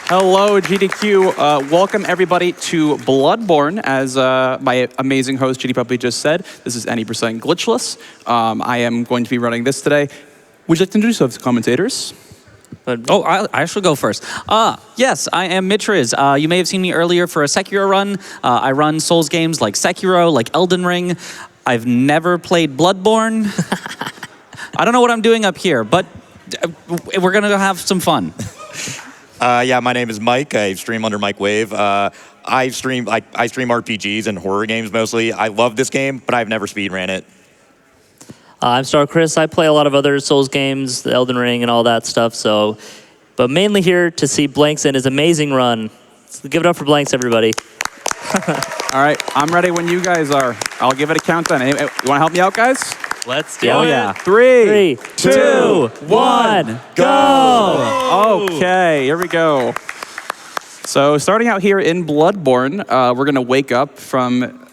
Hello, GDQ. Welcome, everybody, to Bloodborne. As my amazing host, GD Puppy, just said, this is any % glitchless. I am going to be running this today. Would you like to introduce us, commentators? I should go first. Yes, I am Mitchriz. You may have seen me earlier for a Sekiro run. I run Souls games like Sekiro, like Elden Ring. I've never played Bloodborne. I don't know what I'm doing up here, but we're going to have some fun. Yeah, my name is Mike. I stream under MikeWave. I stream RPGs and horror games mostly. I love this game, but I've never speedran it. I'm Star Chris. I play a lot of other Souls games, the Elden Ring and all that stuff. But mainly here to see blanxz in his amazing run. So give it up for blanxz, everybody. All right, I'm ready when you guys are. I'll give it a countdown. You want to help me out, guys? Let's do it. Yeah. 3, 2, 1, go! Okay, here we go. So starting out here in Bloodborne, we're going to wake up from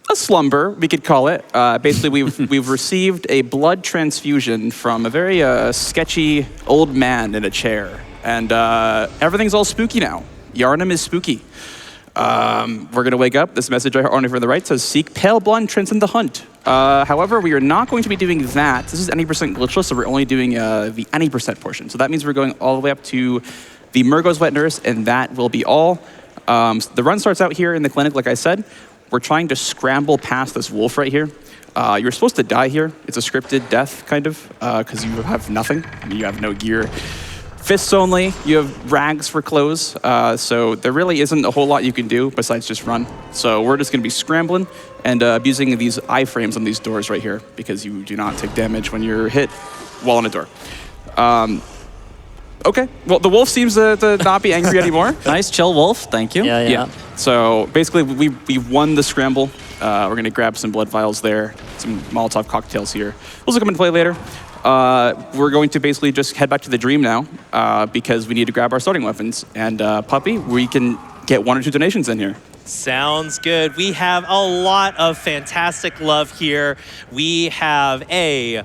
a slumber, we could call it. Basically, we've received a blood transfusion from a very sketchy old man in a chair. And everything's all spooky now. Yharnam is spooky. We're going to wake up. This message on from the right says, seek pale blood, transcend the hunt. However, we are not going to be doing that. This is any % glitchless, so we're only doing the any % portion. So that means we're going all the way up to the Murgo's Wet Nurse, and that will be all. The run starts out here in the clinic, like I said. We're trying to scramble past this wolf right here. You're supposed to die here. It's a scripted death, kind of, because you have nothing. I mean, you have no gear. Fists only. You have rags for clothes. So there really isn't a whole lot you can do besides just run. So we're just going to be scrambling and abusing these iframes on these doors right here because you do not take damage when you're hit while on a door. Okay, well, the wolf seems to not be angry anymore. Nice, chill wolf. Thank you. Yeah. So basically, we won the scramble. We're going to grab some blood vials there, some Molotov cocktails here. Those will come into play later. We're going to basically just head back to the dream now because we need to grab our starting weapons. And Puppy, we can get 1 or 2 donations in here. Sounds good. We have a lot of fantastic love here. We have a...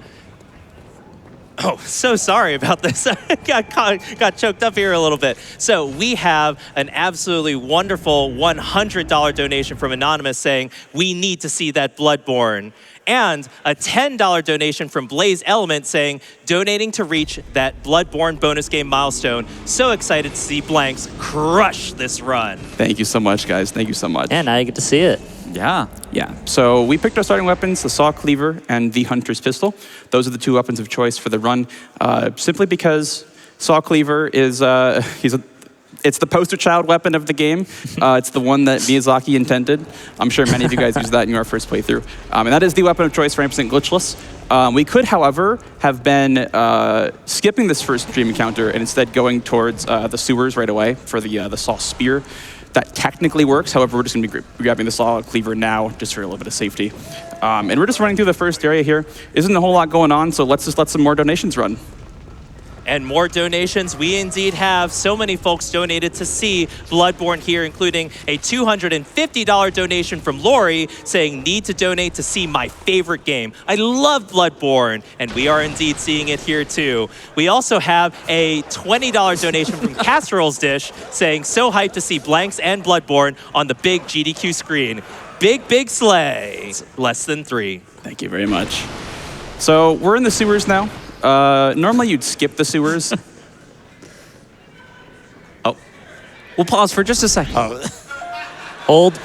Oh, so sorry about this. I got choked up here a little bit. So we have an absolutely wonderful $100 donation from Anonymous saying, we need to see that Bloodborne. And a $10 donation from Blaze Element saying, donating to reach that Bloodborne bonus game milestone. So excited to see blanxz crush this run. Thank you so much, guys. Thank you so much. And now you get to see it. Yeah. So we picked our starting weapons, the Saw Cleaver and the Hunter's Pistol. Those are the 2 weapons of choice for the run, simply because Saw Cleaver is it's the poster child weapon of the game. It's the one that Miyazaki intended. I'm sure many of you guys used that in your first playthrough. And that is the weapon of choice for 100% glitchless. We could, however, have been skipping this first dream encounter and instead going towards the sewers right away for the Saw Spear. That technically works. However, we're just going to be grabbing the Saw Cleaver now just for a little bit of safety. And we're just running through the first area here. Isn't a whole lot going on, so let's just let some more donations run. And more donations, we indeed have. So many folks donated to see Bloodborne here, including a $250 donation from Lori saying, need to donate to see my favorite game. I love Bloodborne, and we are indeed seeing it here too. We also have a $20 donation from Casserole's Dish saying, so hyped to see blanxz and Bloodborne on the big GDQ screen. Big slay. Less than 3. Thank you very much. So we're in the sewers now. Normally you'd skip the sewers. Oh, we'll pause for just a second. Hold.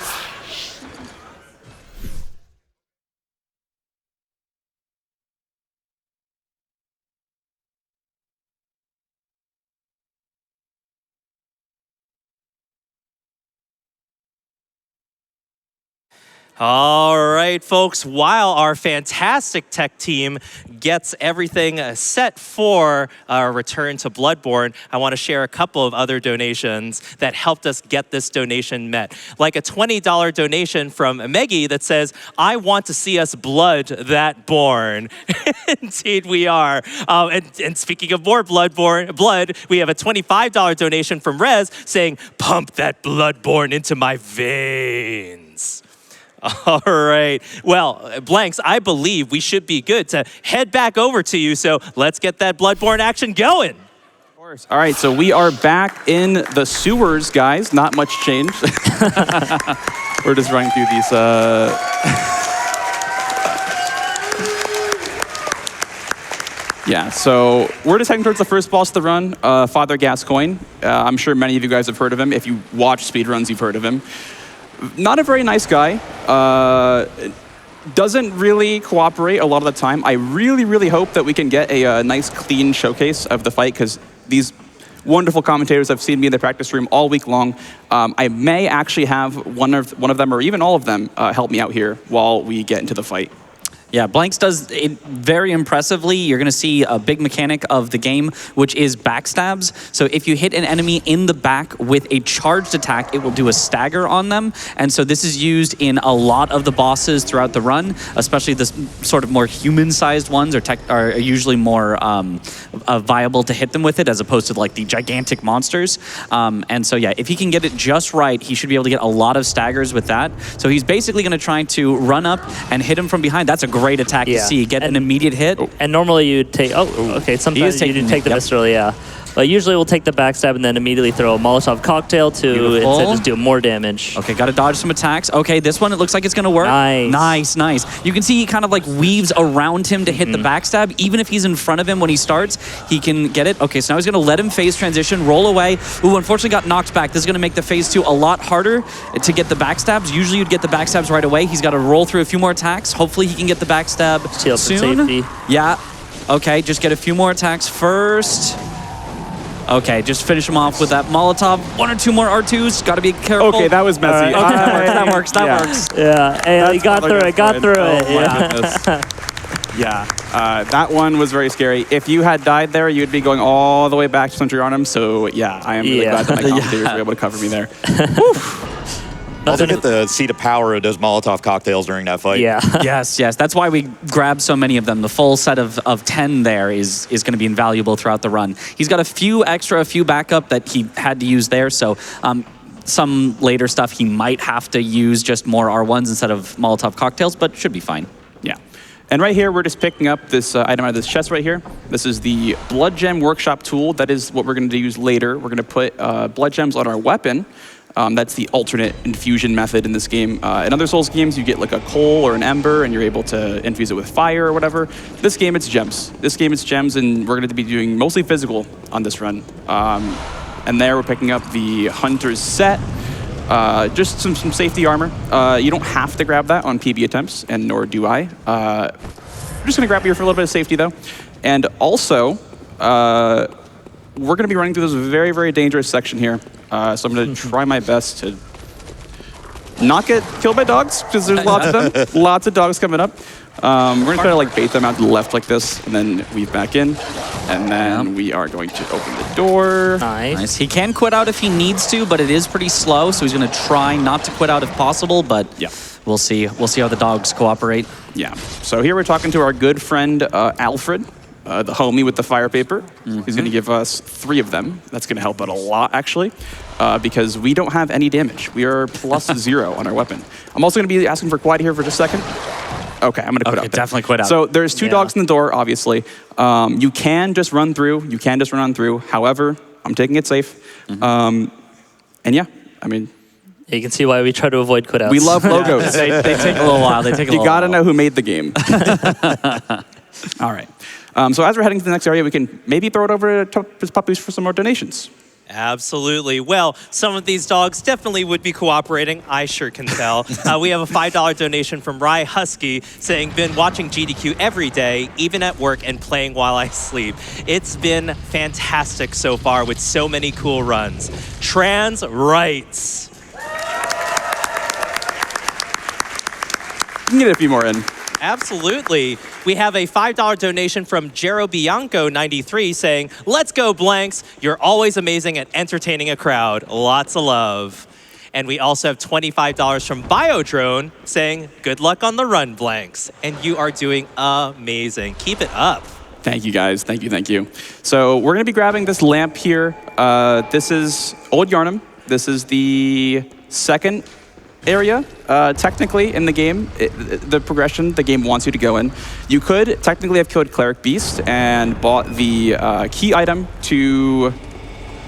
All right, folks, while our fantastic tech team gets everything set for our return to Bloodborne, I want to share a couple of other donations that helped us get this donation met. Like a $20 donation from Meggie that says, I want to see us blood that born. Indeed, we are. And speaking of more blood, we have a $25 donation from Rez saying, pump that Bloodborne into my veins. All right. Well, blanxz, I believe we should be good to head back over to you. So let's get that Bloodborne action going. All right, so we are back in the sewers, guys. Not much change. We're just running through these. Yeah, so we're just heading towards the first boss of the run, Father Gascoigne. I'm sure many of you guys have heard of him. If you watch speedruns, you've heard of him. Not a very nice guy. Doesn't really cooperate a lot of the time. I really, really hope that we can get a nice, clean showcase of the fight, because these wonderful commentators have seen me in the practice room all week long. I may actually have one of them, or even all of them, help me out here while we get into the fight. Yeah, blanxz does it very impressively. You're going to see a big mechanic of the game, which is backstabs. So if you hit an enemy in the back with a charged attack, it will do a stagger on them. And so this is used in a lot of the bosses throughout the run, especially the sort of more human-sized ones are usually more viable to hit them with it, as opposed to like the gigantic monsters. And so yeah, if he can get it just right, he should be able to get a lot of staggers with that. So he's basically going to try to run up and hit him from behind. That's a great attack to see. Get an immediate hit. And normally you'd take, okay, sometimes you do take the visceral, But usually we'll take the backstab and then immediately throw a Molotov cocktail to instead just do more damage. Okay, got to dodge some attacks. Okay, this one, it looks like it's going to work. Nice. Nice. You can see he kind of like weaves around him to hit the backstab. Even if he's in front of him when he starts, he can get it. Okay, so now he's going to let him phase transition, roll away. Ooh, unfortunately got knocked back. This is going to make the phase 2 a lot harder to get the backstabs. Usually you'd get the backstabs right away. He's got to roll through a few more attacks. Hopefully he can get the backstab soon. Yeah. Okay, just get a few more attacks first. Okay, just finish him off with that Molotov. 1 or 2 more R2s. Got to be careful. Okay, that was messy. Okay, that works. That works. Yeah, hey, he got through it. Got through it. Yeah, that one was very scary. If you had died there, you'd be going all the way back to Century Arnhem. So yeah, I am really glad that my commentators were able to cover me there. Also get the seat of power of those Molotov cocktails during that fight. Yeah. Yes. That's why we grabbed so many of them. The full set of 10 there is going to be invaluable throughout the run. He's got a few backup that he had to use there. So some later stuff he might have to use just more R1s instead of Molotov cocktails, but should be fine. Yeah. And right here, we're just picking up this item out of this chest right here. This is the Blood Gem Workshop tool. That is what we're going to use later. We're going to put Blood Gems on our weapon. That's the alternate infusion method in this game. In other Souls games, you get like a coal or an ember, and you're able to infuse it with fire or whatever. This game, it's gems. And we're going to be doing mostly physical on this run. And there, we're picking up the Hunter's set. Just some safety armor. You don't have to grab that on PB attempts, and nor do I. I'm just going to grab here for a little bit of safety, though. And also, we're going to be running through this very, very dangerous section here. So I'm going to try my best to not get killed by dogs, because there's lots of them. Lots of dogs coming up. We're going to try to like bait them out to the left like this, and then weave back in. And then we are going to open the door. Nice. He can quit out if he needs to, but it is pretty slow, so he's going to try not to quit out if possible, but yeah, we'll see. We'll see how the dogs cooperate. Yeah. So here we're talking to our good friend Alfred. The homie with the fire paper. He's going to give us 3 of them. That's going to help out a lot, actually, because we don't have any damage. We are +0 on our weapon. I'm also going to be asking for quiet here for just a second. Okay, I'm going to quit out. Definitely quit out. So there's 2 dogs in the door, obviously. You can just run through. However, I'm taking it safe. And yeah, I mean, you can see why we try to avoid quit outs. we love logos. they take a little while. You got to know who made the game. All right. So as we're heading to the next area, we can maybe throw it over to Puppies for some more donations. Absolutely. Well, some of these dogs definitely would be cooperating. I sure can tell. We have a $5 donation from Rye Husky saying, been watching GDQ every day, even at work and playing while I sleep. It's been fantastic so far with so many cool runs. Trans rights. You can get a few more in. Absolutely. We have a $5 donation from Jero Bianco 93 saying, let's go blanxz. You're always amazing at entertaining a crowd. Lots of love. And we also have $25 from Biodrone saying, good luck on the run, blanxz. And you are doing amazing. Keep it up. Thank you, guys. Thank you. So we're going to be grabbing this lamp here. This is Old Yarnum. This is the second area, technically, in the game. The progression the game wants you to go in. You could technically have killed Cleric Beast and bought the key item to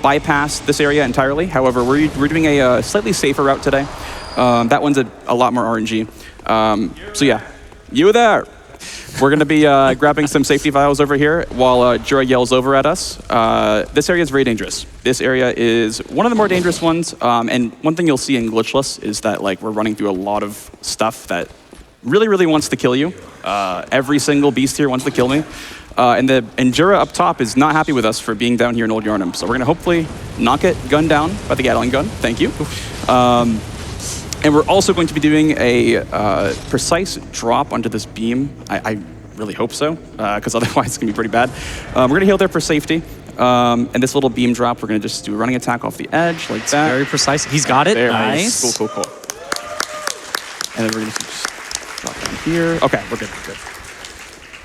bypass this area entirely. However, we're doing a slightly safer route today. That one's a lot more RNG. So yeah, you there. We're going to be grabbing some safety vials over here while Jura yells over at us. This area is very dangerous. This area is one of the more dangerous ones. And one thing you'll see in Glitchless is that like we're running through a lot of stuff that really, really wants to kill you. Every single beast here wants to kill me. And Jura up top is not happy with us for being down here in Old Yarnum. So we're going to hopefully knock it gunned down by the Gatling gun. Thank you. And we're also going to be doing a precise drop onto this beam. I really hope so, because otherwise it's going to be pretty bad. We're going to heal there for safety. And this little beam drop, we're going to just do a running attack off the edge like that. Very precise. He's got it. There. Nice. Cool. And then we're going to just drop down here. Okay, we're good.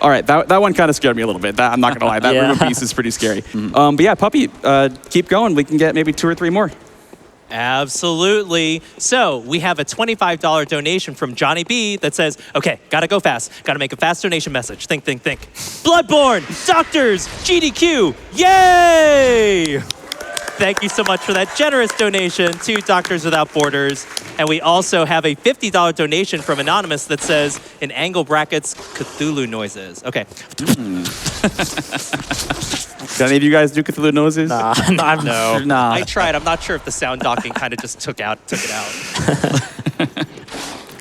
All right, that one kind of scared me a little bit. I'm not going to lie. That Yeah. room piece is pretty scary. But yeah, Puppy, keep going. We can get maybe 2 or 3 more. Absolutely. So we have a $25 donation from Johnny B that says, okay, gotta go fast. Gotta make a fast donation message. Think. Bloodborne, Doctors, GDQ, yay! Thank you so much for that generous donation to Doctors Without Borders. And we also have a $50 donation from Anonymous that says, in angle brackets, Cthulhu noises. Okay. Do any of you guys do Cthulhu noises? Nah. Nah. I tried. I'm not sure if the sound docking kind of just took it out.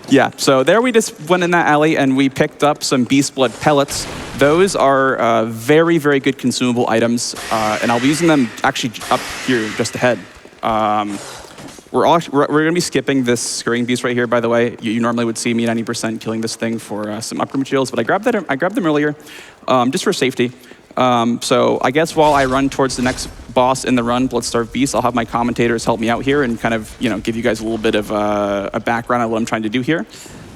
Yeah, so there we just went in that alley and we picked up some beast blood pellets. Those are very, very good consumable items, and I'll be using them actually up here just ahead. We're going to be skipping this scurrying beast right here, by the way. You normally would see me at 90% killing this thing for some upgrade materials, but I grabbed them earlier just for safety. So I guess while I run towards the next boss in the run, Bloodstarved Beast, I'll have my commentators help me out here and kind of, give you guys a little bit of a background on what I'm trying to do here.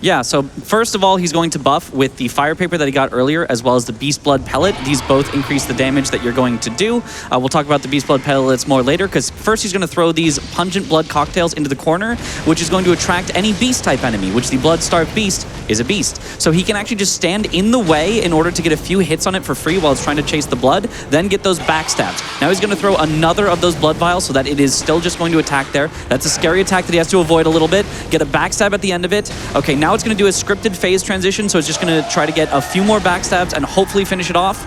Yeah, so first of all, he's going to buff with the fire paper that he got earlier, as well as the beast blood pellet. These both increase the damage that you're going to do. We'll talk about the beast blood pellets more later, because first he's going to throw these pungent blood cocktails into the corner, which is going to attract any beast-type enemy, which the blood-starved beast is a beast. So he can actually just stand in the way in order to get a few hits on it for free while it's trying to chase the blood, then get those backstabs. Now he's going to throw another of those blood vials so that it is still just going to attack there. That's a scary attack that he has to avoid a little bit. Get a backstab at the end of it. Okay, now it's going to do a scripted phase transition, so it's just going to try to get a few more backstabs and hopefully finish it off.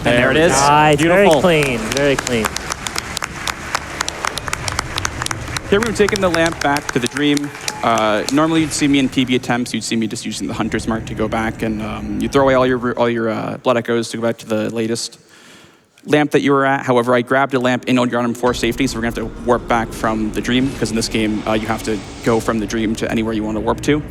And there it is. Nice, Beautiful. very clean. Here we're taking the lamp back to the dream. Normally you'd see me in PB attempts, you'd see me just using the Hunter's Mark to go back, and you throw away all your blood echoes to go back to the latest lamp that you were at. However, I grabbed a lamp in Old Yarnum for safety, so we're going to have to warp back from the dream, because in this game, you have to go from the dream to anywhere you want to warp to.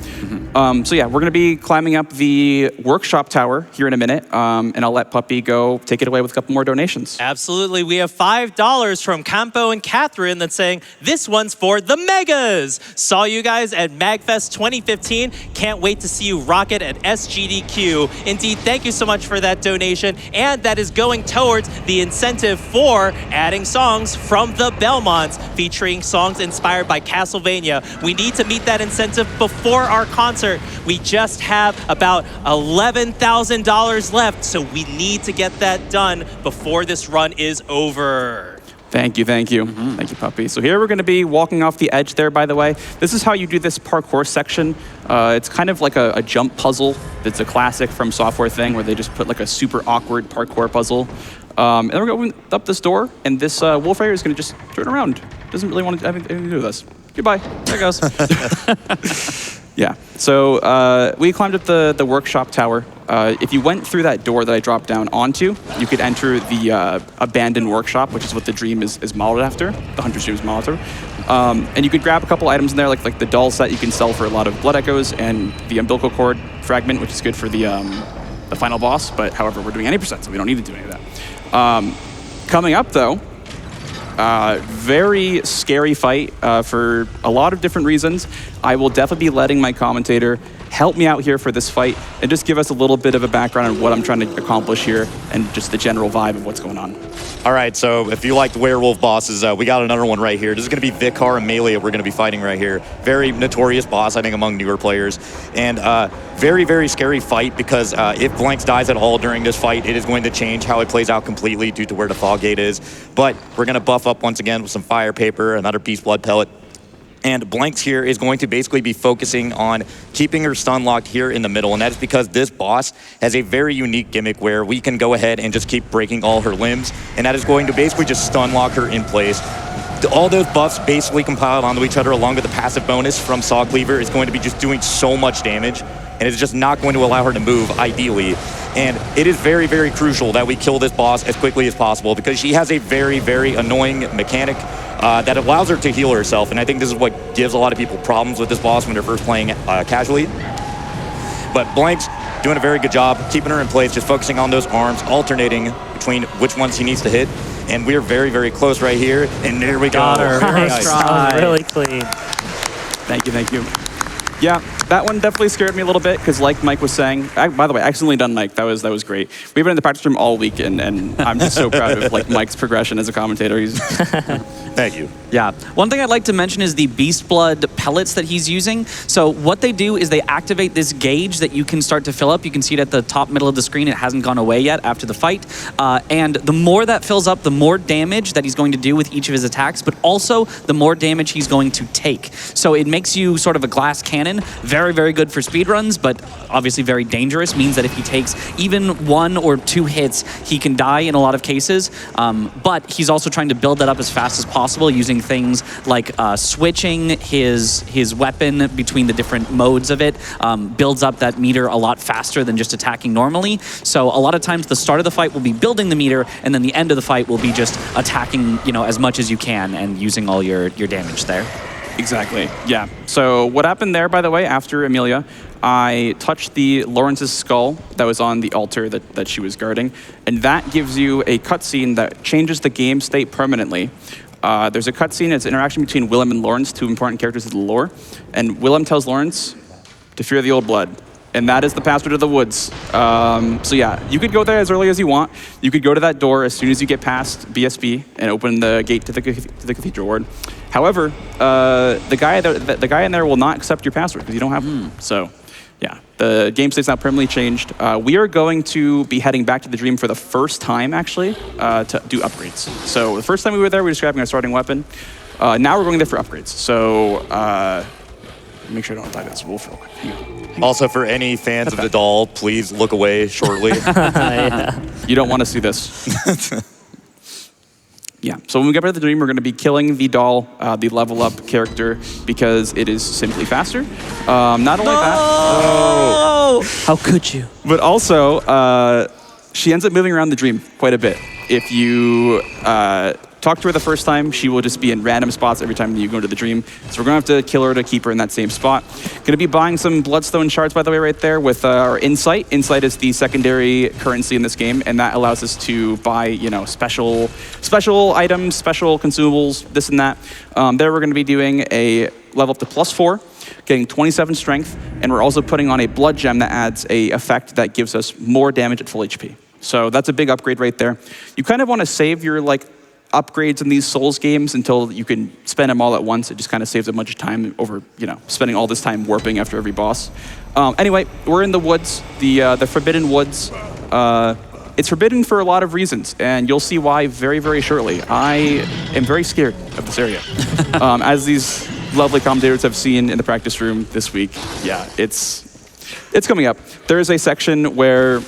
So yeah, we're going to be climbing up the workshop tower here in a minute, and I'll let Puppy go take it away with a couple more donations. Absolutely. We have $5 from Campo and Catherine that's saying, this one's for the Megas. Saw you guys at MagFest 2015. Can't wait to see you rock it at SGDQ. Indeed, thank you so much for that donation. And that is going towards the incentive for adding songs from the Belmonts, featuring songs inspired by Castlevania. We need to meet that incentive before our concert. We just have about $11,000 left, so we need to get that done before this run is over. Thank you. Thank you, Puppy. So here we're going to be walking off the edge there, by the way. This is how you do this parkour section. It's kind of like a jump puzzle. It's a classic From Software thing where they just put like a super awkward parkour puzzle. And we're going to open up this door, and this wolf right here is going to just turn around. Doesn't really want to have anything to do with us. Goodbye. There it goes. Yeah. So we climbed up the workshop tower. If you went through that door that I dropped down onto, you could enter the abandoned workshop, which is what the dream is modeled after. The Hunter's Dream is modeled after. And you could grab a couple items in there, like the doll set you can sell for a lot of blood echoes, and the umbilical cord fragment, which is good for the final boss. But however, we're doing any percent, so we don't need to do any of that. Coming up, though, very scary fight for a lot of different reasons. I will definitely be letting my commentator help me out here for this fight and just give us a little bit of a background on what I'm trying to accomplish here and just the general vibe of what's going on. All right, so if you like the werewolf bosses, we got another one right here. This is going to be Vicar and Melee we're going to be fighting right here. Very notorious boss, I think, among newer players. And very, very scary fight because if blanxz dies at all during this fight, it is going to change how it plays out completely due to where the fog gate is. But we're going to buff up once again with some fire paper, another beast blood pellet. And blanxz here is going to basically be focusing on keeping her stun locked here in the middle. And that is because this boss has a very unique gimmick where we can go ahead and just keep breaking all her limbs. And that is going to basically just stun lock her in place. All those buffs basically compiled onto each other along with the passive bonus from Saw Cleaver is going to be just doing so much damage. And it's just not going to allow her to move, ideally. And it is very, very crucial that we kill this boss as quickly as possible because she has a very, very annoying mechanic that allows her to heal herself. And I think this is what gives a lot of people problems with this boss when they're first playing casually. But blanxz doing a very good job, keeping her in place, just focusing on those arms, alternating between which ones he needs to hit. And we're very, very close right here. And there we Got go. her. Very Nice. nice. That was really clean. Thank you, thank you. Yeah, that one definitely scared me a little bit because, like Mike was saying, by the way, excellently done, Mike. That was great. We've been in the practice room all week, and I'm just so proud of like Mike's progression as a commentator. He's Thank you. Yeah. One thing I'd like to mention is the beast blood pellets that he's using. So what they do is they activate this gauge that you can start to fill up. You can see it at the top middle of the screen. It hasn't gone away yet after the fight. And the more that fills up, the more damage that he's going to do with each of his attacks, but also the more damage he's going to take. So it makes you sort of a glass cannon. Very, very good for speedruns, but obviously very dangerous. Means that if he takes even 1 or 2 hits, he can die in a lot of cases. But he's also trying to build that up as fast as possible using things like switching his weapon between the different modes of it. Builds up that meter a lot faster than just attacking normally. So a lot of times the start of the fight will be building the meter, and then the end of the fight will be just attacking, as much as you can and using all your damage there. Exactly, yeah. So what happened there, by the way, after Amelia, I touched the Lawrence's skull that was on the altar that she was guarding, and that gives you a cutscene that changes the game state permanently. There's a cutscene, it's an interaction between Willem and Lawrence, 2 important characters of the lore, and Willem tells Lawrence to fear the old blood. And that is the password of the woods. So yeah, you could go there as early as you want. You could go to that door as soon as you get past BSB and open the gate to the cathedral ward. However, the guy in there will not accept your password because you don't have one. So yeah, the game state's now permanently changed. We are going to be heading back to the Dream for the first time, actually, to do upgrades. So the first time we were there, we were just grabbing our starting weapon. Now we're going there for upgrades. So make sure I don't die to this wolf real quick. Hang on. Also, for any fans of the doll, please look away shortly. Yeah. You don't want to see this. Yeah, so when we get back to the Dream, we're going to be killing the doll, the level up character, because it is simply faster. Not only that, How could you? but also, she ends up moving around the Dream quite a bit. If you talk to her the first time, she will just be in random spots every time you go to the Dream. So we're going to have to kill her to keep her in that same spot. Going to be buying some Bloodstone shards, by the way, right there with our Insight. Insight is the secondary currency in this game, and that allows us to buy, special items, special consumables, this and that. There we're going to be doing a level up to +4, getting 27 strength, and we're also putting on a blood gem that adds a effect that gives us more damage at full HP. So that's a big upgrade right there. You kind of want to save your upgrades in these Souls games until you can spend them all at once. It just kind of saves a bunch of time over, spending all this time warping after every boss. Anyway, we're in the woods, the Forbidden Woods. It's forbidden for a lot of reasons, and you'll see why very, very shortly. I am very scared of this area. As these lovely commentators have seen in the practice room this week, yeah, it's coming up. There is a section where,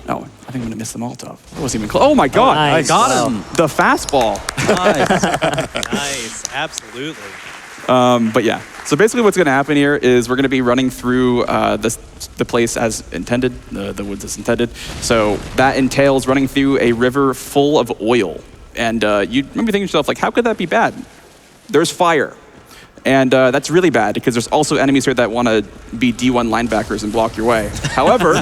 oh, I think I'm gonna miss the Molotov. That wasn't even close. Oh my God, Nice. I got him. the fastball. Nice. Nice, absolutely. But yeah, so basically what's gonna happen here is we're gonna be running through the place as intended, the woods as intended. So that entails running through a river full of oil. And you remember thinking to yourself, how could that be bad? There's fire. And that's really bad because there's also enemies here that want to be D1 linebackers and block your way. However,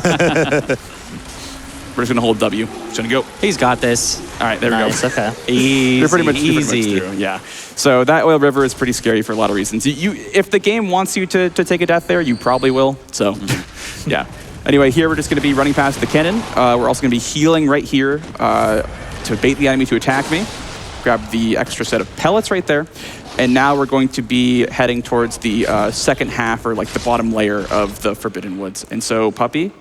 We're just going to hold W. Just going to go. He's got this. All right, there Nice, we go. okay. Easy, They're pretty much easy. through, yeah. So that oil river is pretty scary for a lot of reasons. If the game wants you to take a death there, you probably will. So, yeah. Anyway, here we're just going to be running past the cannon. We're also going to be healing right here to bait the enemy to attack me. Grab the extra set of pellets right there. And now we're going to be heading towards the second half, or like the bottom layer of the Forbidden Woods. And so, Puppy, you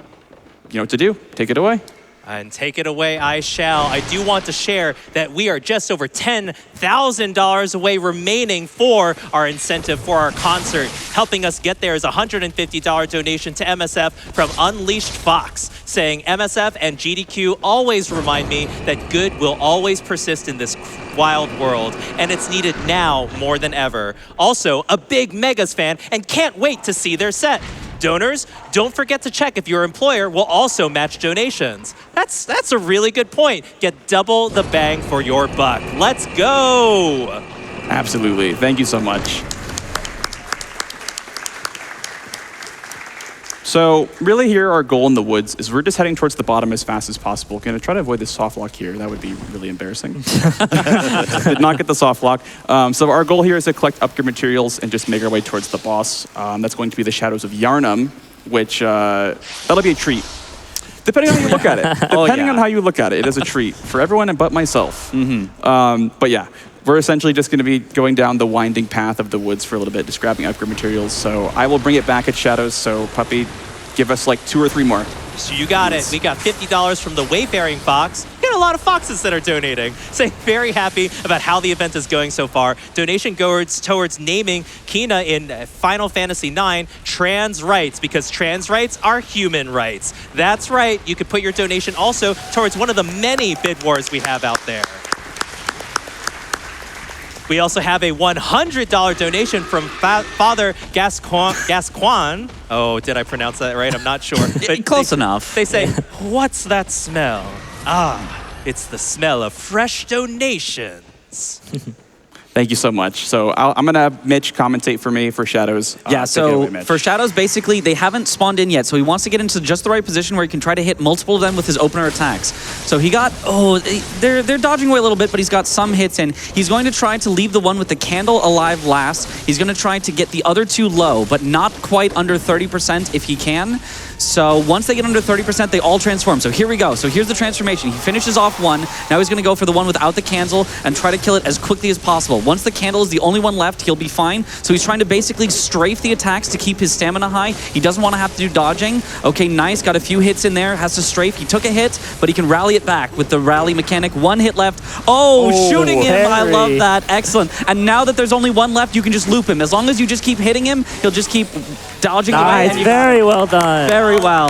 know what to do. Take it away. And take it away, I shall. I do want to share that we are just over $10,000 away remaining for our incentive for our concert. Helping us get there is a $150 donation to MSF from Unleashed Fox, saying MSF and GDQ always remind me that good will always persist in this wild world, and it's needed now more than ever. Also, a big Megas fan and can't wait to see their set. Donors, don't forget to check if your employer will also match donations. That's a really good point. Get double the bang for your buck. Let's go. Absolutely. Thank you so much. So really here, our goal in the woods is we're just heading towards the bottom as fast as possible. Going to try to avoid this soft lock here. That would be really embarrassing. Did not get the soft lock. So our goal here is to collect upgrade materials and just make our way towards the boss. That's going to be the Shadows of Yharnam, which that'll be a treat. Depending on how you look at it. Depending on how you look at it, it is a treat for everyone but myself. But yeah. We're essentially just going to be going down the winding path of the woods for a little bit, just grabbing upgrade materials. So I will bring it back at Shadows. So Puppy, give us like 2 or 3 more. So you got it. We got $50 from the Wayfaring Fox. We got a lot of foxes that are donating. Saying very happy about how the event is going so far. Donation goes towards naming Kina in Final Fantasy IX trans rights, because trans rights are human rights. That's right. You could put your donation also towards one of the many bid wars we have out there. We also have a $100 donation from Father Gascoigne. Oh, did I pronounce that right? I'm not sure. But Close enough. They say, what's that smell? Ah, it's the smell of fresh donations. Thank you so much. So I'm going to have Mitch commentate for me for Shadows. Yeah, Take it so away, Mitch. for Shadows, basically, they haven't spawned in yet, so he wants to get into just the right position where he can try to hit multiple of them with his opener attacks. So he got, they're dodging away a little bit, but he's got some hits in. He's going to try to leave the one with the candle alive last. He's going to try to get the other 2 low, but not quite under 30% if he can. So once they get under 30%, they all transform. So here we go. So here's the transformation. He finishes off one. Now he's going to go for the one without the candle and try to kill it as quickly as possible. Once the candle is the only one left, he'll be fine. So he's trying to basically strafe the attacks to keep his stamina high. He doesn't want to have to do dodging. Okay, nice. Got a few hits in there. Has to strafe. He took a hit, but he can rally it back with the rally mechanic. 1 hit left. Oh, shooting him. I love that. Excellent. And now that there's only 1 left, you can just loop him. As long as you just keep hitting him, he'll just keep dodging away. Nice. Very well done. Very well.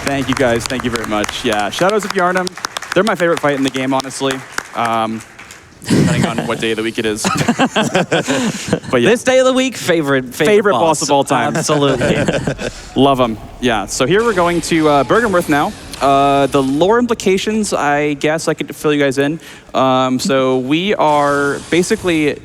Thank you, guys. Thank you very much. Yeah, Shadows of Yharnam, they're my favorite fight in the game, honestly. Depending on what day of the week it is. But yeah. This day of the week, favorite boss of all time. Absolutely. Love them. Yeah, so here we're going to Bergenworth now. The lore implications, I guess I could fill you guys in. So we are basically,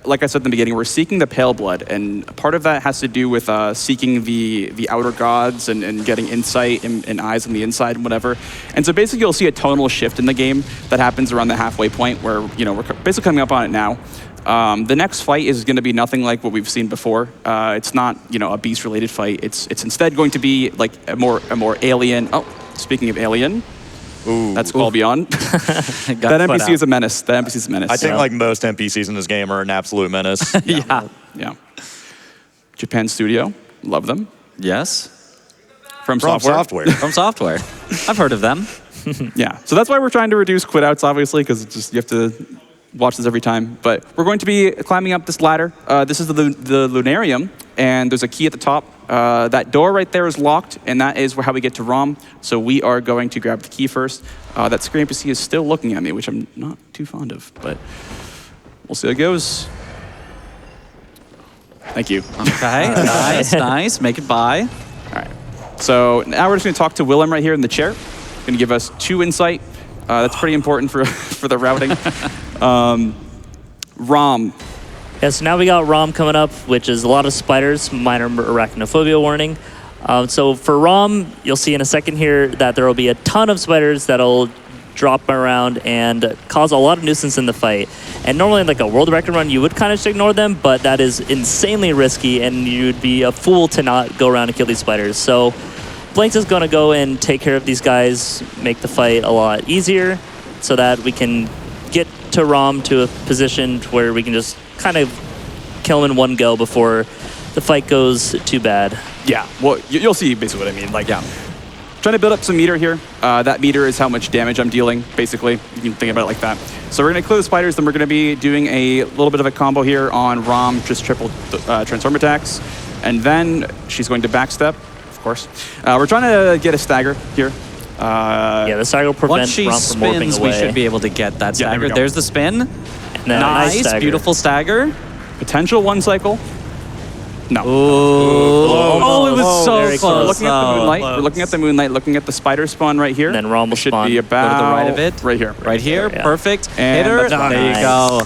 like I said in the beginning, we're seeking the Pale Blood, and part of that has to do with seeking the outer gods and getting insight and eyes on the inside and whatever. And so basically you'll see a tonal shift in the game that happens around the halfway point where, we're basically coming up on it now. The next fight is going to be nothing like what we've seen before. It's not, a beast-related fight. It's instead going to be like a more alien. Oh, speaking of alien. Ooh, that's Call Beyond. That NPC is a menace. That NPC is a menace. I think like most NPCs in this game are an absolute menace. Yeah. Japan Studio, love them. Yes. From software. From software. I've heard of them. Yeah. So that's why we're trying to reduce quit outs, obviously, because it's just you have to watch this every time. But we're going to be climbing up this ladder. This is the Lunarium, and there's a key at the top. That door right there is locked, and that is how we get to ROM. So we are going to grab the key first. That screen NPC is still looking at me, which I'm not too fond of, but we'll see how it goes. Thank you. Okay, nice. Make it by. All right. So now we're just going to talk to Willem right here in the chair. Going to give us 2 insight. That's pretty important for the routing. ROM. Yeah, so now we got ROM coming up, which is a lot of spiders, minor arachnophobia warning. So for Rom, you'll see in a second here that there will be a ton of spiders that'll drop around and cause a lot of nuisance in the fight. And normally in like a world record run, you would kind of just ignore them, but that is insanely risky and you'd be a fool to not go around and kill these spiders. So blanxz is gonna go and take care of these guys, make the fight a lot easier so that we can get to Rom to a position where we can just kind of kill him in one go before the fight goes too bad. Yeah, well, you'll see basically what I mean. Like, yeah, trying to build up some meter here. That meter is how much damage I'm dealing, basically. You can think about it like that. So we're going to clear the spiders, then we're going to be doing a little bit of a combo here on Rom, just triple transform attacks. And then she's going to backstep, of course. We're trying to get a stagger here. Yeah, the stagger will prevent Once she Rom from warping spins, away. we should be able to get that Yeah, there we stagger. go. There's the spin. And then a Nice, stagger. beautiful stagger. Potential one cycle. No. Oh, it was so very close. close. We're looking at the moonlight. Close. We're looking at the moonlight, looking at the spider spawn right here. And then Rom will It should spawn. be Go Go about to the right of it. Right here. Right here. Yeah. Perfect. And Hit her. that's There you nice. go.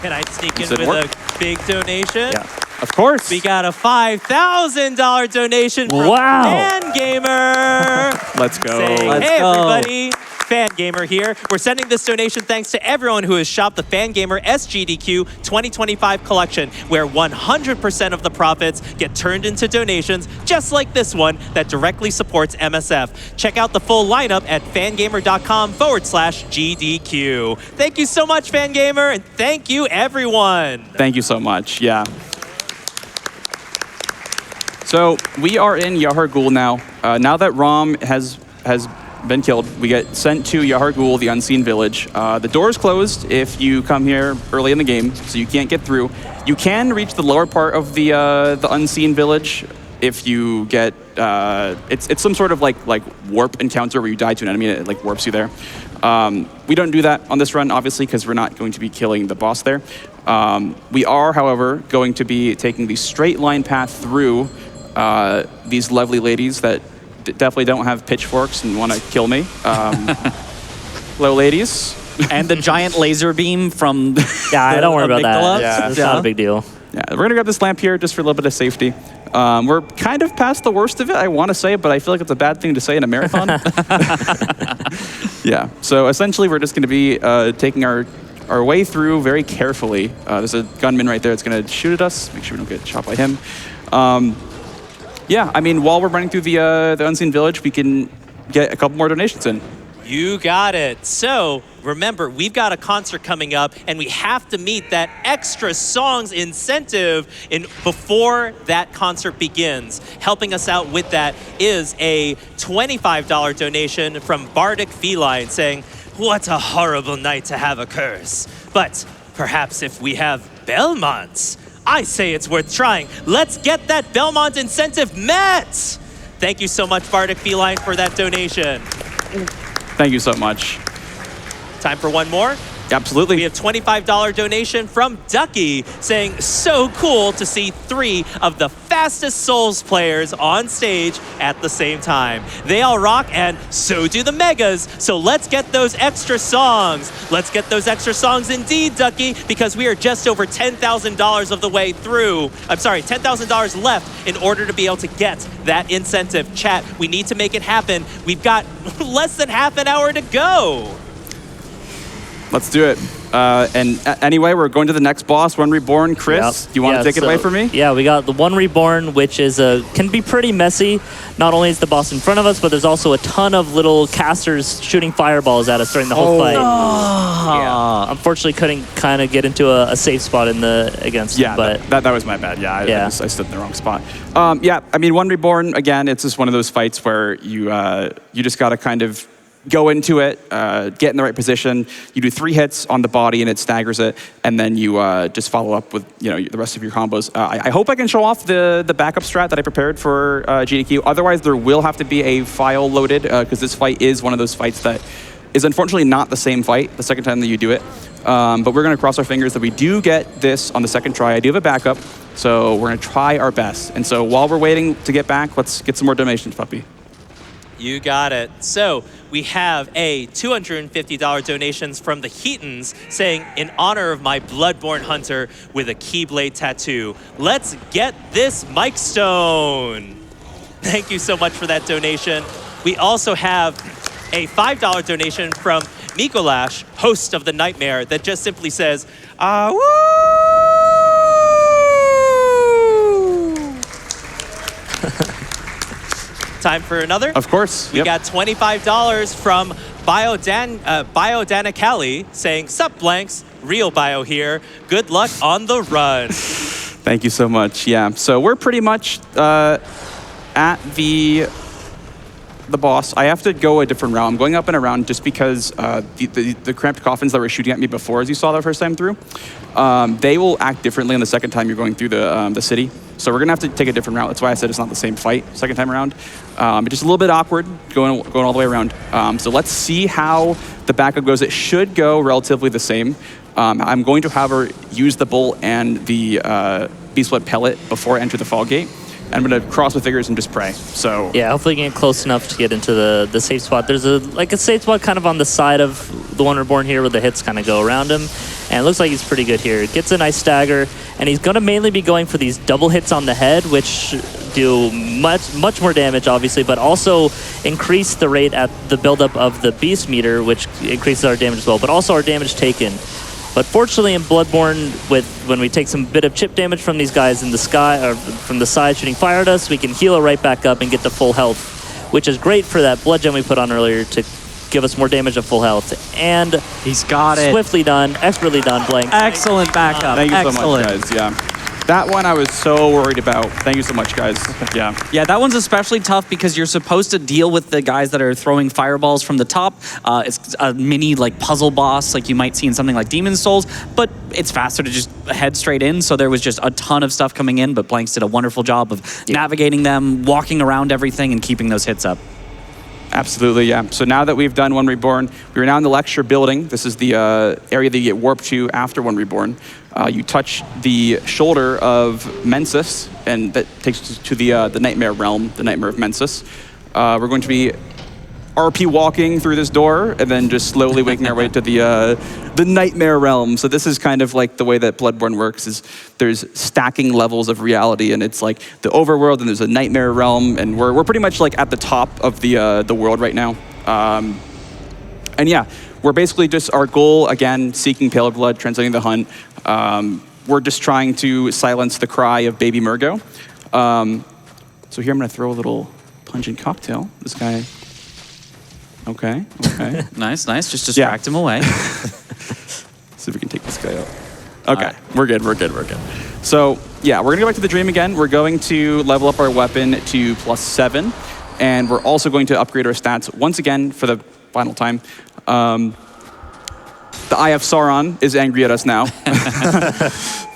Can I sneak in Does it with work? a big donation? Yeah. Of course. We got a $5,000 donation from Wow. Fan Gamer. Let's go. Saying, Let's hey go. everybody, Fan Gamer here. We're sending this donation thanks to everyone who has shopped the Fan Gamer SGDQ 2025 collection, where 100% of the profits get turned into donations, just like this one that directly supports MSF. Check out the full lineup at fangamer.com/GDQ. Thank you so much, Fan Gamer, and thank you everyone. Thank you so much. Yeah. So we are in Yahar Ghul now. Now that Rom has been killed, we get sent to Yahar Ghul, the unseen village. The door is closed if you come here early in the game, so you can't get through. You can reach the lower part of the unseen village if you get it's some sort of like warp encounter where you die to an enemy and it like warps you there. We don't do that on this run, obviously, because we're not going to be killing the boss there. We are, however, going to be taking the straight line path through these lovely ladies that definitely don't have pitchforks and want to kill me. Hello, ladies. And the giant laser beam from Yeah, don't worry about amygdala. that. It's not a big deal. Yeah, we're gonna grab this lamp here just for a little bit of safety. We're kind of past the worst of it, I want to say, but I feel like it's a bad thing to say in a marathon. Yeah, so essentially we're just gonna be taking our way through very carefully. There's a gunman right there that's gonna shoot at us. Make sure we don't get shot by him. Yeah, I mean, while we're running through the unseen village, we can get a couple more donations in. You got it. So remember, we've got a concert coming up, and we have to meet that extra songs incentive before that concert begins. Helping us out with that is a $25 donation from Bardic Feline saying, "What a horrible night to have a curse. But perhaps if we have Belmonts, I say it's worth trying. Let's get that Belmont incentive met." Thank you so much, Bardic Feline, for that donation. Thank you so much. Time for one more. Absolutely. We have $25 donation from Ducky saying, "So cool to see 3 of the fastest Souls players on stage at the same time. They all rock, and so do the Megas. So let's get those extra songs." Let's get those extra songs indeed, Ducky, because we are just over $10,000 of the way through. I'm sorry, $10,000 left in order to be able to get that incentive. Chat, we need to make it happen. We've got less than half an hour to go. Let's do it. And anyway, we're going to the next boss, One Reborn. Chris, Yep. do you want to take it away from me? Yeah, we got the One Reborn, which is can be pretty messy. Not only is the boss in front of us, but there's also a ton of little casters shooting fireballs at us during the whole fight. Yeah. Unfortunately, couldn't kind of get into a safe spot against Yeah, him, but that was my bad. Yeah, Yeah. I stood in the wrong spot. Yeah, I mean, One Reborn, again, it's just one of those fights where you just got to kind of go into it, get in the right position. You do 3 hits on the body and it staggers it, and then you just follow up with the rest of your combos. I hope I can show off the backup strat that I prepared for GDQ. Otherwise, there will have to be a file loaded because this fight is one of those fights that is unfortunately not the same fight the second time that you do it. But we're going to cross our fingers that we do get this on the second try. I do have a backup, so we're going to try our best. And so while we're waiting to get back, let's get some more donations, puppy. You got it. So we have a $250 donations from the Heatons saying, in honor of my Bloodborne hunter with a Keyblade tattoo, let's get this Mike Stone. Thank you so much for that donation. We also have a $5 donation from Mikolash, host of The Nightmare, that just simply says, woo! Time for another? Of course. We got $25 from Biodanicali saying, sup blanks, real bio here. Good luck on the run. Thank you so much. Yeah. So we're pretty much at the boss. I have to go a different route. I'm going up and around just because the cramped coffins that were shooting at me before, as you saw the first time through, they will act differently on the second time you're going through the city. So we're gonna have to take a different route. That's why I said it's not the same fight second time around. It's just a little bit awkward going all the way around. So let's see how the backup goes. It should go relatively the same. I'm going to have her use the bolt and the Beastblood pellet before I enter the fall gate. I'm going to cross the fingers and just pray. So yeah, hopefully get close enough to get into the safe spot. There's a safe spot kind of on the side of the one reborn here where the hits kind of go around him. And it looks like he's pretty good here. Gets a nice stagger, and he's going to mainly be going for these double hits on the head, which do much more damage, obviously, but also increase the rate at the buildup of the beast meter, which increases our damage as well, but also our damage taken. But fortunately in Bloodborne, when we take some bit of chip damage from these guys in the sky, or from the side shooting fire at us, we can heal it right back up and get to full health, which is great for that blood gem we put on earlier to give us more damage at full health. And he's got it. Swiftly done, expertly done, blank. Excellent backup. thank you Excellent. so much, guys. Yeah. That one I was so worried about. Thank you so much, guys. Yeah. Yeah, that one's especially tough because you're supposed to deal with the guys that are throwing fireballs from the top. It's a mini like puzzle boss like you might see in something like Demon's Souls, but it's faster to just head straight in. So there was just a ton of stuff coming in, but blanxz did a wonderful job of navigating them, walking around everything, and keeping those hits up. Absolutely, yeah. So now that we've done One Reborn, we are now in the lecture building. This is the area that you get warped to after One Reborn. You touch the shoulder of Mensis, and that takes us to the Nightmare Realm, the Nightmare of Mensis. We're going to be RP walking through this door, and then just slowly making our way to the Nightmare Realm. So this is kind of like the way that Bloodborne works, is there's stacking levels of reality, and it's like the overworld, and there's a Nightmare Realm, and we're pretty much like at the top of the world right now. And yeah, we're basically just, our goal, again, seeking Pale Blood, translating the hunt. We're just trying to silence the cry of Baby Murgo. So here I'm gonna throw a little pungent cocktail. This guy, okay. Nice. Just distract him away. See if we can take this guy out. Okay, we're good. So yeah, we're gonna go back to the dream again. We're going to level up our weapon to +7, and we're also going to upgrade our stats once again for the final time. The Eye of Sauron is angry at us now.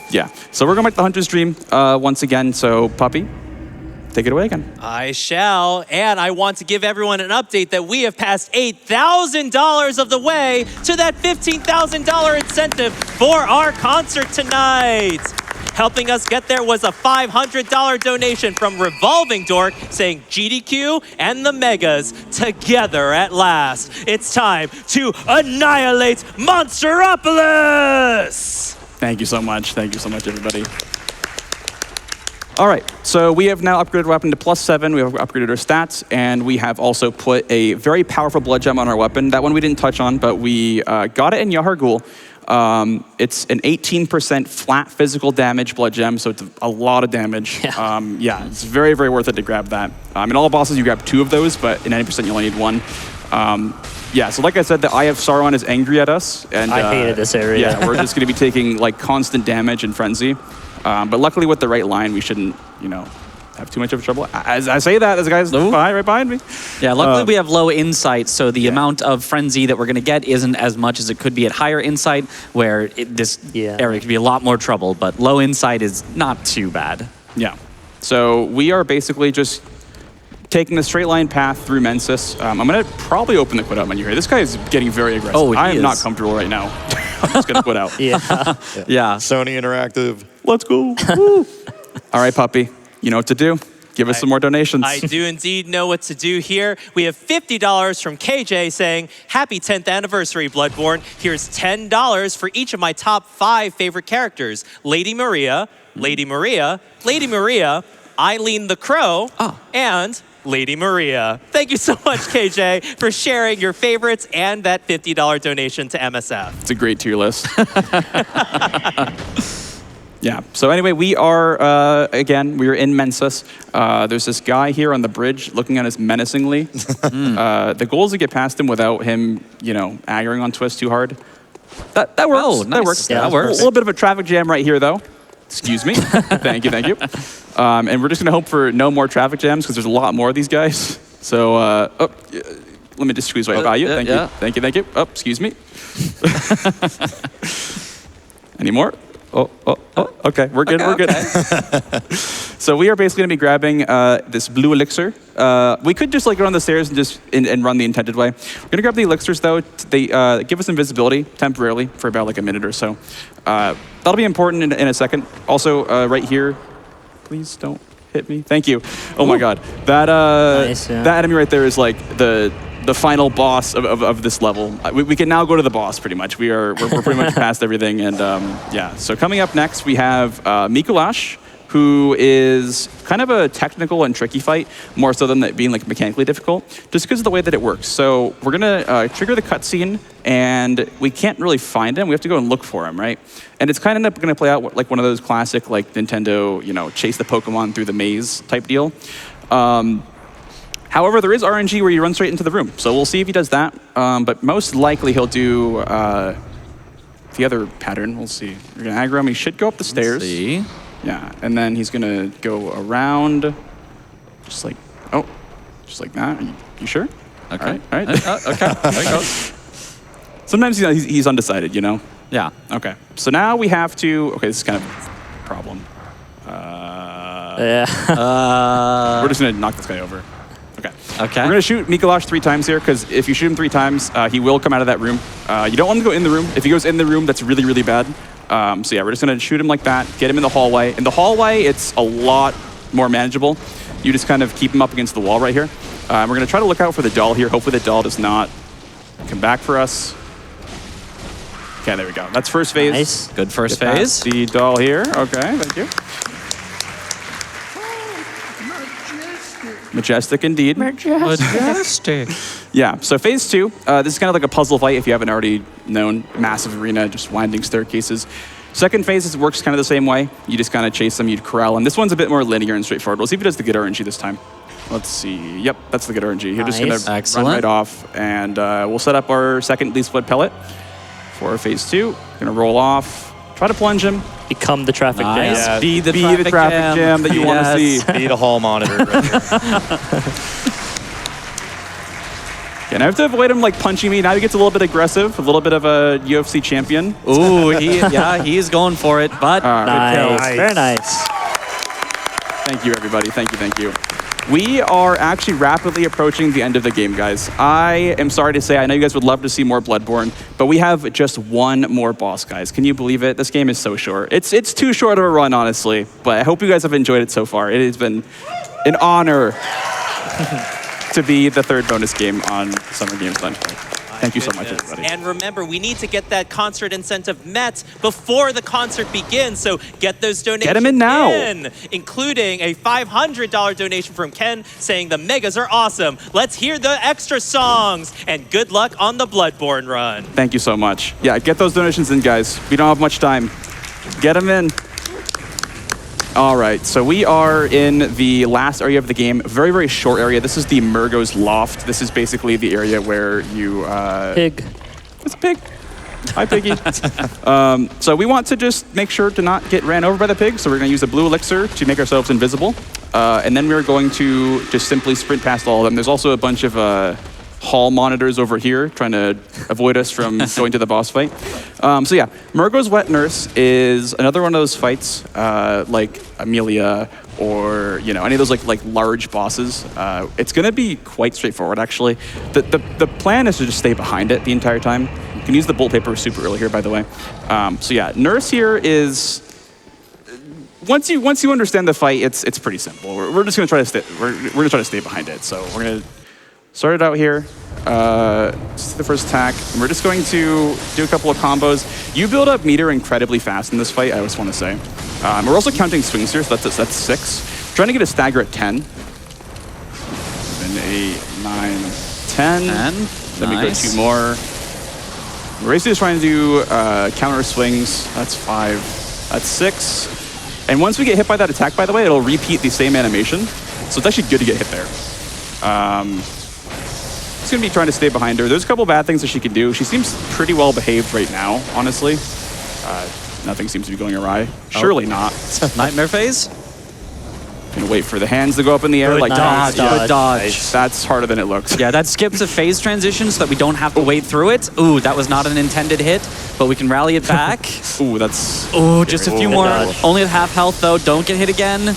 Yeah, so we're going back to the Hunter's Dream once again. So Puppy, take it away again. I shall, and I want to give everyone an update that we have passed $8,000 of the way to that $15,000 incentive for our concert tonight. Helping us get there was a $500 donation from Revolving Dork saying GDQ and the Megas together at last. It's time to annihilate Monsteropolis! Thank you so much, everybody. All right, so we have now upgraded our weapon to +7. We have upgraded our stats, and we have also put a very powerful blood gem on our weapon. That one we didn't touch on, but we got it in Yahar Ghul. It's an 18% flat physical damage blood gem, so it's a lot of damage. Yeah, it's very, very worth it to grab that. In all bosses, you grab 2 of those, but in 90%, you only need 1. Yeah, so like I said, the Eye of Sauron is angry at us. And I hated this area. Yeah, we're just going to be taking like constant damage and frenzy. But luckily with the right line, we shouldn't, have too much of trouble. As I say that, there's guys right behind me. Yeah, luckily we have low insight, so the amount of frenzy that we're going to get isn't as much as it could be at higher insight, where this area could be a lot more trouble, but low insight is not too bad. Yeah. So we are basically just taking the straight line path through Mensis. I'm going to probably open the quit out menu here. This guy is getting very aggressive. Oh, I am not comfortable right now. I'm just going to quit out. Yeah. Sony Interactive. Let's go. Woo. All right, Puppy. You know what to do. Give us some more donations. I do indeed know what to do here. We have $50 from KJ saying, happy 10th anniversary, Bloodborne. Here's $10 for each of my top 5 favorite characters. Lady Maria, Lady Maria, Lady Maria, Eileen the Crow, and Lady Maria. Thank you so much, KJ, for sharing your favorites and that $50 donation to MSF. It's a great tier list. Yeah, so anyway, we are, again, we are in Mensis. There's this guy here on the bridge looking at us menacingly. The goal is to get past him without him, you know, aggroing on Twist too hard. That works. Oh, nice. That works. Yeah, that works. A little bit of a traffic jam right here, though. Excuse me. Thank you. And we're just going to hope for no more traffic jams because there's a lot more of these guys. So, let me just squeeze right by you. Thank you. Thank you. Oh, excuse me. Any more? Oh, okay, we're good. So we are basically going to be grabbing this blue elixir. We could just like go down the stairs and just and run the intended way. We're going to grab the elixirs though. They give us invisibility temporarily for about like a minute or so. That'll be important in a second. Also, right here, please don't hit me. Thank you. Oh my God, that Nice, yeah. that enemy right there is like the final boss of this level. We can now go to the boss pretty much. We're pretty much past everything. And yeah, so coming up next, we have Mikulash, who is kind of a technical and tricky fight, more so than it being like mechanically difficult, just because of the way that it works. So we're gonna trigger the cutscene, and we can't really find him. We have to go and look for him, right? And it's kind of gonna play out like one of those classic like Nintendo, you know, chase the Pokemon through the maze type deal. However, there is RNG where you run straight into the room. So we'll see if he does that. But most likely he'll do the other pattern. We'll see. You're going to aggro him. He should go up the stairs. Let's see. Yeah, and then he's going to go around just like that. You sure? Okay. All right. Okay. There you go. Sometimes he's undecided, you know? Yeah. Okay. So now we have to... Okay, this is kind of a problem. Yeah. We're just going to knock this guy over. Okay. We're going to shoot Mikulash 3 times here, because if you shoot him 3 times, he will come out of that room. You don't want him to go in the room. If he goes in the room, that's really, really bad. So yeah, we're just going to shoot him like that, get him in the hallway. In the hallway, it's a lot more manageable. You just kind of keep him up against the wall right here. We're going to try to look out for the doll here. Hopefully the doll does not come back for us. Okay, there we go. That's first phase. Nice. Good first Get phase. past the doll here. Okay, thank you. Majestic indeed. Majestic. Yeah, so phase 2, this is kind of like a puzzle fight if you haven't already known. Massive arena, just winding staircases. Second phase works kind of the same way. You just kind of chase them, you'd corral them. This one's a bit more linear and straightforward. We'll see if he does the good RNG this time. Let's see. Yep, that's the good RNG. He'll just Nice. gonna run right off, and we'll set up our second least blood pellet for phase 2. Gonna roll off, try to plunge him. Become the traffic Nice. jam. Yeah. Be the Traffic jam that you want to see. Be the hall monitor. Right here. Okay, and I have to avoid him like punching me. Now he gets a little bit aggressive, a little bit of a UFC champion. Ooh, he's going for it, but Nice. Very nice. Thank you, everybody. Thank you. We are actually rapidly approaching the end of the game, guys. I am sorry to say, I know you guys would love to see more Bloodborne, but we have just one more boss, guys. Can you believe it? This game is so short. It's too short of a run, honestly, but I hope you guys have enjoyed it so far. It has been an honor to be the 3rd bonus game on Summer Games Lunch Break. Thank you so much, everybody. And remember, we need to get that concert incentive met before the concert begins. So get those donations Get 'em in now. including a $500 donation from Ken saying the megas are awesome. Let's hear the extra songs. And good luck on the Bloodborne run. Thank you so much. Yeah, get those donations in, guys. We don't have much time. Get them in. All right, so we are in the last area of the game, very, very short area. This is the Murgo's Loft. This is basically the area where you... Pig. It's a pig. Hi, piggy. So we want to just make sure to not get ran over by the pig, so we're going to use a blue elixir to make ourselves invisible. And then we're going to just simply sprint past all of them. There's also a bunch of hall monitors over here trying to avoid us from going to the boss fight. So yeah, Murgo's Wet Nurse is another one of those fights like Amelia or any of those like large bosses. It's gonna be quite straightforward actually. The plan is to just stay behind it the entire time. You can use the bolt paper super early here, by the way. So yeah, Nurse here is once you understand the fight, it's pretty simple. We're just gonna try to stay. We're gonna try to stay behind it. So we're gonna start it out here. This is the first attack. And we're just going to do a couple of combos. You build up meter incredibly fast in this fight, I just want to say. We're also counting swings here, so that's 6. Trying to get a stagger at 10. 7, 8, 9, 10. Then we go 2 more. We're basically just trying to do counter swings. That's 5. That's 6. And once we get hit by that attack, by the way, it'll repeat the same animation. So it's actually good to get hit there. Just gonna be trying to stay behind her. There's a couple bad things that she can do. She seems pretty well behaved right now, honestly. Nothing seems to be going awry. Surely not. Nightmare phase? Gonna wait for the hands to go up in the air. Good like nice dodge. Good dodge. That's harder than it looks. Yeah, that skips a phase transition so that we don't have to wait through it. Ooh, that was not an intended hit, but we can rally it back. Ooh, that's Ooh, just a few Good more. dodge. Only at half health, though. Don't get hit again.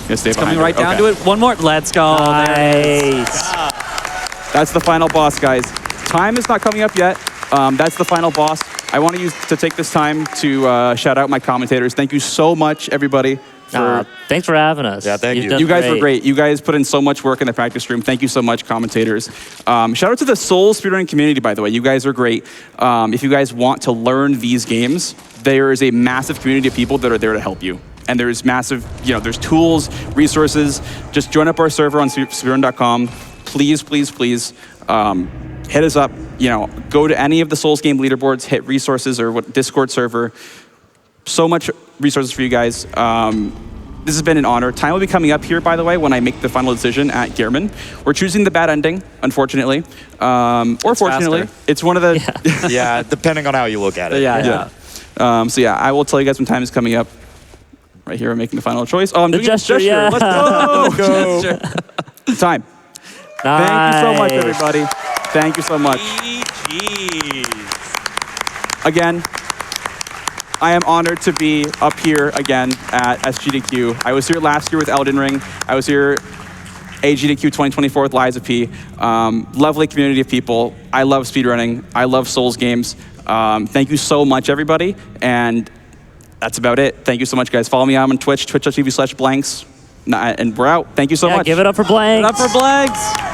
gonna stay It's coming behind right her. down Okay. to it. One more. Let's go. There it is. Nice. That's the final boss, guys. Time is not coming up yet. That's the final boss. I want to take this time to shout out my commentators. Thank you so much, everybody. Thanks for having us. Yeah, thank You've you. done You guys were great. You guys put in so much work in the practice room. Thank you so much, commentators. Shout out to the Soul speedrunning community, by the way. You guys are great. If you guys want to learn these games, there is a massive community of people that are there to help you. And there's massive, there's tools, resources. Just join up our server on speedrun.com. Please, please, please hit us up. Go to any of the Souls game leaderboards, hit resources or Discord server. So much resources for you guys. This has been an honor. Time will be coming up here, by the way, when I make the final decision at Gearman. We're choosing the bad ending, unfortunately. Or fortunately. faster. It's one of the... Yeah, depending on how you look at it. Yeah. So yeah, I will tell you guys when time is coming up. Right here, I'm making the final choice. Oh, I'm The doing a gesture, yeah. Let's go. Time. Nice. Thank you so much, everybody. Thank you so much. GG's. Again, I am honored to be up here again at SGDQ. I was here last year with Elden Ring. I was here AGDQ 2024 with Liza P. Lovely community of people. I love speedrunning. I love Souls games. Thank you so much, everybody. And that's about it. Thank you so much, guys. Follow me on Twitch, twitch.tv/blanxz. And we're out. Thank you so much. Give it up for blank. Up for blanxz.